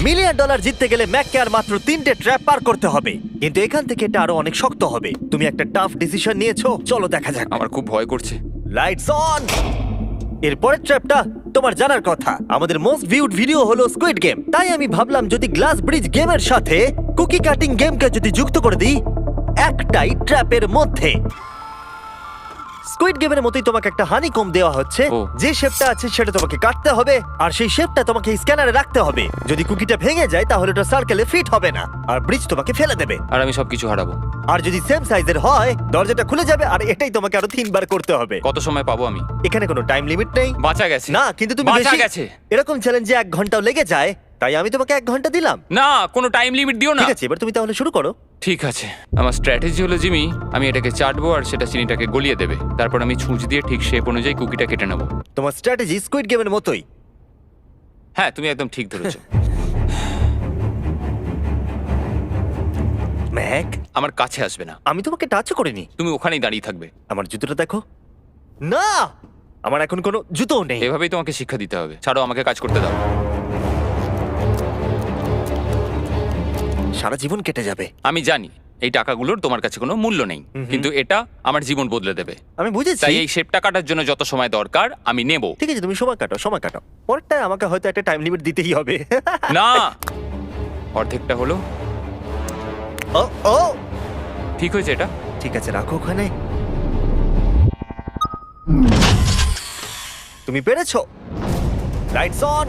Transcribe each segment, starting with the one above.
$1,000,000 জিততে গেলে ম্যাককে আর মাত্র 3টে ট্র্যাপ পার করতে হবে, কিন্তু এখান থেকে এটা আরো অনেক শক্ত হবে। তুমি একটা টাফ ডিসিশন নিয়েছো, চলো দেখা যাক। আমার খুব ভয় করছে। Lights on. এরপরের ট্র্যাপটা তোমার জানার কথা। আমাদের মোস্ট ভিউড ভিডিও হলো স্কুইড গেম, তাই আমি ভাবলাম যদি গ্লাস ব্রিজ গেমের সাথে কুকি কাটিং গেমকে যদি যুক্ত করে দিই একটাই ট্র্যাপের মধ্যে। স্কুইড গেমের মতোই তোমাকে একটা হানিকম দেওয়া হচ্ছে। ও। যে শেপটা আছে সেটা তোমাকে কাটতে হবে, আর সেই শেপটা তোমাকে স্ক্যানারে রাখতে হবে। যদি কুকিটা ভেঙে যায় তাহলে ওটা সার্কেলে ফিট হবে না, আর ব্রিজ তোমাকে ফেলে দেবে। আর আমি সবকিছু হারাবো। আর যদি সেম সাইজের হয় দরজাটা খুলে যাবে, আর এটাই তোমাকে আরো 3বার করতে হবে। কত সময় পাবো আমি? এখানে কোনো টাইম লিমিট নেই। বাঁচা গেছে। না, কিন্তু তুমি বাঁচা বেশি গেছে। এরকম চ্যালেঞ্জে 1 ঘন্টাও লেগে যায়, তাই আমি তোমাকে 1 ঘন্টা দিলাম। না, কোনো টাইম লিমিট দিও না। ঠিক আছে, এবার তুমি তাহলে শুরু করো। ঠিক আছে, আমার স্ট্র্যাটেজি হলো জিমি, আমি এটাকে চাটবো আর সেটা চিনিটাকে গলিয়ে দেবে। তারপর আমি ছুঁচ দিয়ে ঠিক শেপ অনুযায়ী কুকিটা কেটে নেবো। তোমার স্ট্র্যাটেজি স্কুইড গেমের মতোই। হ্যাঁ, তুমি একদম ঠিক ধরেছো। ম্যাক, আমার কাছে আসবে না। আমি তোমাকে টাচ করিনি। তুমি ওখানেই দাঁড়িয়ে থাকবে। আমার জুতোটা দেখো। না, আমার এখন কোনো জুতোও নেই। এভাবেই তোমাকে শিক্ষা দিতে হবে। ছাড়ো, আমাকে কাজ করতে দাও। সারা জীবন কেটে যাবে। আমি জানি এই টাকাগুলোর তোমার কাছে কোনো মূল্য নেই, কিন্তু এটা আমার জীবন বদলে দেবে। আমি বুঝেছি। তাই এই শেপটা কাটার জন্য যত সময় দরকার আমি নেব। ঠিক আছে, তুমি সময় কাটো, সময় কাটো। পরেরটায় আমাকে হয়তো একটা টাইম লিমিট দিতেই হবে। না, অর্ধেকটা হলো। ও ও, ঠিক হয়েছে এটা। ঠিক আছে, রাখো ওখানে। তুমি পেরেছো। Lights on.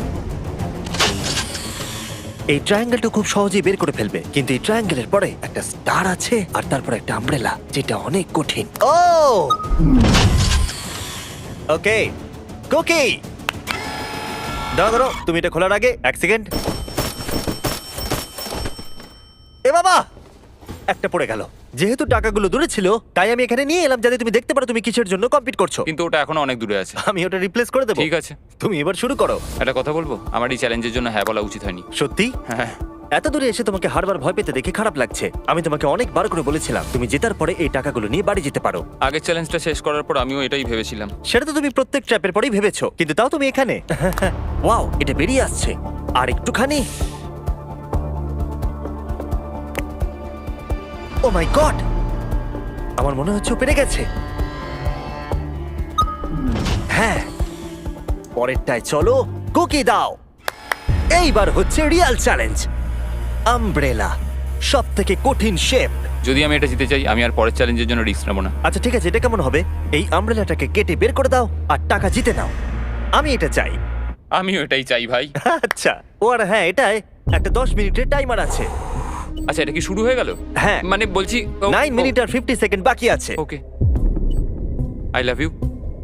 এই ট্রায়াঙ্গেলটা খুব সহজেই বের করে ফেলবে, কিন্তু এই ট্রায়াঙ্গেলের পরে একটা স্টার আছে, আর তারপর একটা আমব্রেলা, যেটা অনেক কঠিন। ও ওকে, কুকি দাঁড়াও দাঁড়াও, তুমি এটা খোলার আগে 1 সেকেন্ড। এ বাবা, একটা পড়ে গেল। যেহেতু টাকাগুলো দূরে ছিল তাই আমি এখানে নিয়ে এলাম, যাতে তুমি দেখতে পারো তুমি কিসের জন্য কম্পিট করছো। কিন্তু ওটা এখনো অনেক দূরে আছে। আমি ওটা রিপ্লেস করে দেবো। ঠিক আছে, তুমি এবার শুরু করো। একটা কথা বলবো, আমার এই চ্যালেঞ্জের জন্য হ্যাঁ বলা উচিত হয়নি। সত্যি? হ্যাঁ। এত দূরে এসে তোমাকে হারবার ভয় পেতে দেখে খারাপ লাগছে। আমি তোমাকে অনেকবার করে বলেছিলাম তুমি জেতার পরে এই টাকাগুলো নিয়ে বাড়ি যেতে পারো। আগের চ্যালেঞ্জটা শেষ করার পর আমিও এটাই ভেবেছিলাম। সেটা তো তুমি প্রত্যেক ট্র্যাপের পরেই ভেবেছো, কিন্তু তাও তুমি এখানে। ওয়াও, এটা বেরিয়ে আসছে। আর একটুখানি। ও মাই গড, আমার মনে হচ্ছে ও পেরে গেছে। হ্যাঁ, পরেরটায় চলো, কুকি দাও। এইবার হচ্ছে রিয়াল চ্যালেঞ্জ, আমব্রেলা, সব থেকে কঠিন শেপ। যদি আমি এটা জিতে চাই আমি আর পরের চ্যালেঞ্জের জন্য রিস্ক নেবো না। আচ্ছা ঠিক আছে, এটা কেমন হবে? এই আমব্রেলাটাকে কেটে বের করে দাও আর টাকা জিতে নাও। আমি এটা চাই। আমিও এটাই চাই ভাই। আচ্ছা, ও আর হ্যাঁ, এটায় একটা 10 মিনিটের টাইমার আছে। আচ্ছা, এটা কি শুরু হয়ে গেল? হ্যাঁ, মানে বলছি 9 মিনিট আর 50 সেকেন্ড বাকি আছে। ওকে, আই লাভ ইউ।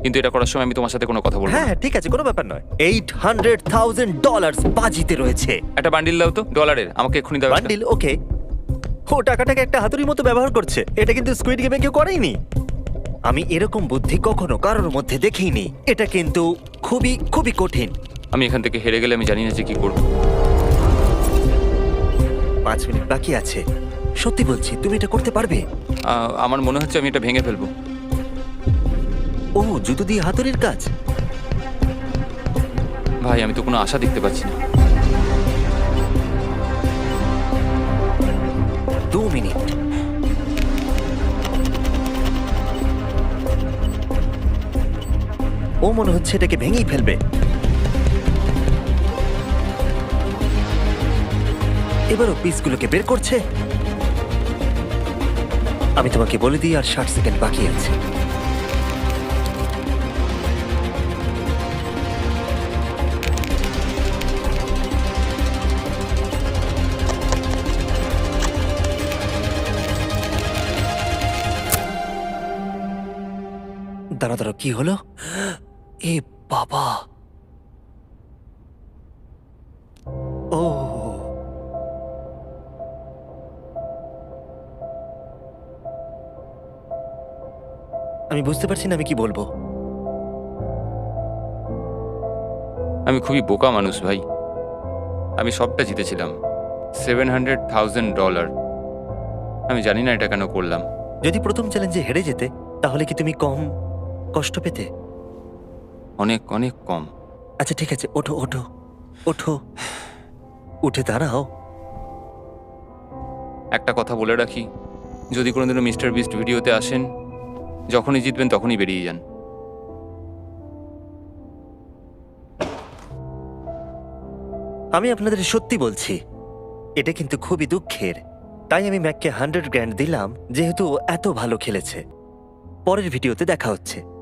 কিন্তু এটা করার সময় আমি তোমার সাথে কোনো কথা বলবো না। হ্যাঁ ঠিক আছে, কোনো ব্যাপার নয়। $800,000 বাজিতে রয়েছে। একটা বান্ডিল দাও তো ডলারের, আমাকে এক্ষুনি দাও একটা। বান্ডিল? ওকে। ও টাকাটাকে একটা হাতুড়ির মতো ব্যবহার করছে। এটা কিন্তু স্কুইড গেমে কেউ করেনি। আমি এরকম বুদ্ধি কখনো কারোর মধ্যে দেখিনি। এটা কিন্তু খুবই খুবই কঠিন। আমি এখান থেকে হেরে গেলে আমি জানি না যে কি করবো। 5 মিনিট বাকি আছে। সত্যি বলছি, তুমি এটা করতে পারবে? আমার মনে হচ্ছে আমি এটা ভেঙে ফেলবো। ও, জুতো দিয়ে হাতুড়ির কাজ। ভাই, আমি তো কোনো আশা দেখতে পাচ্ছি না। 2 মিনিট। ও মনে হচ্ছে এটাকে ভেঙেই ফেলবে। এবারও পিসগুলোকে বের করছে। আমি তোমাকে বলে দিই আর 60 সেকেন্ড বাকি আছে। দাঁড়া দাঁড়া, কি হলো? এ বাবা, ও আমি বুঝতে পারছি না আমি কি বলবো। আমি খুবই বোকা মানুষ ভাই। আমি সবটা জিতেছিলাম, $700,000। আমি জানি না এটা কেন করলাম। যদি প্রথম চ্যালেঞ্জে হেরে যেতে তাহলে কি তুমি কম কষ্ট পেতে? অনেক অনেক কম। আচ্ছা ঠিক আছে, ওঠো ওঠো ওঠো। উঠে দাঁড়াও। একটা কথা বলে রাখি, যদি কোনোদিনও মিস্টার বিস্ট ভিডিওতে আসেন, যখনই জিতবেন তখনই বেরিয়ে যান। আমি আপনাদের সত্যি বলছি, এটা কিন্তু খুবই দুঃখের। তাই আমি ম্যাককে 100 গ্র্যান্ড দিলাম, যেহেতু ও এত ভালো খেলেছে। পরের ভিডিওতে দেখা হচ্ছে।